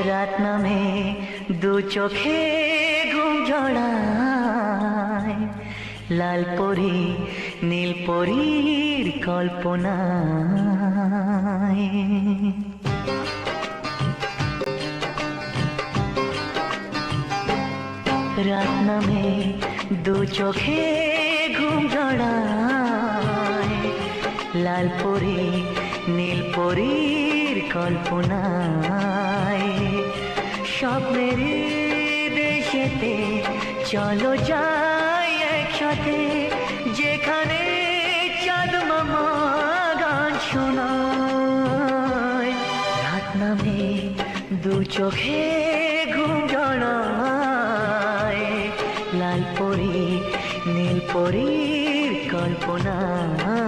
রাত নামে দু চোখে ঘুম জড়ায়, লাল পরি নীল পরীর কল্পনায়। রাত নামে দু চোখে ঘুম জড়ায়, লাল পরি নীল পরীর কল্পনায়। স্বপ্নের দেশেতে চলো যাই একসাথে, যেখানে চাঁদ মামা গান শোনায়। রাত নামে দু চোখে ঘুম জড়ায়, লাল পরি নীল পরীর কল্পনায়।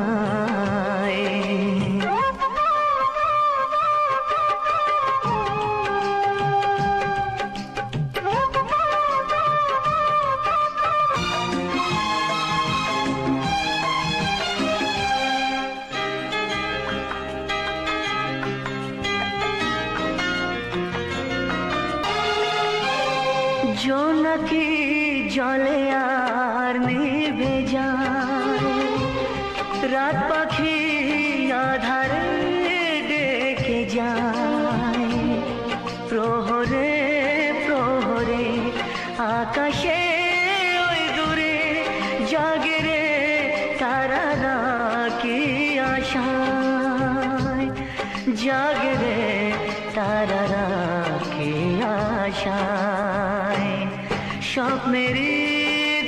জোনাকি জলে আর নিভে যায়, রাত পাখি আধারে ডেকে যায়। প্রহরে প্রহরে আকাশে ওই দূরে জাগে রে তারারা কি আশায়, জাগে রে তারারা কি আশায়। স্বপ্নের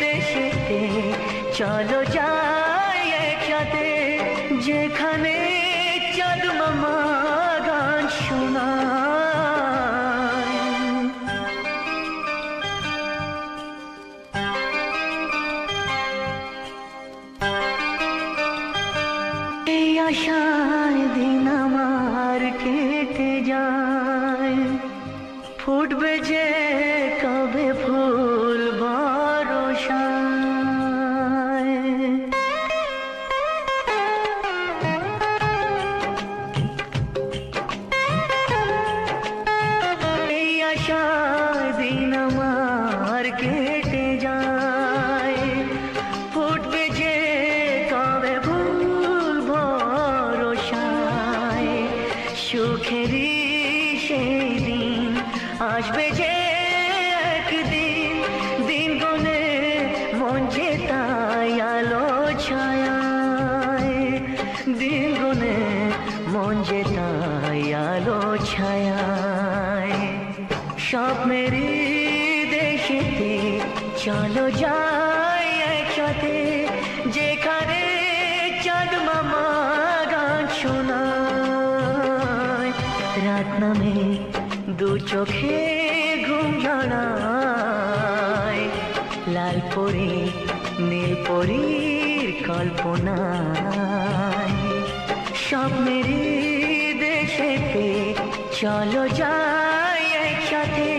দেশেতে চলো যাই একসাথে, যেখানে চাঁদ মামা গান শোনায়। এই আশায় দিন আমার কেটে যায়, ফুটবে যে কবে ফুল ভরসায়। এই আশায় দিন আমার কেটে যায়, ফুটবে যে কবে ফুল ভরসায়। সুখেরই সেই দিন আসবে যে একদিন, দিন গুনে মন যে তাই আলো ছায়ায়, দিন গুনে মন যে তাই আলো ছায়ায়। স্বপ্নের দেশেতে চলো যাই একসাথে, যেখানে চাঁদ মামা গান শোনায়। রাত নামে দু চোখে ঘুম জড়ায়, লাল পরি নীল পরীর কল্পনায়। স্বপ্নের দেশেতে চলো যাই একসাথে,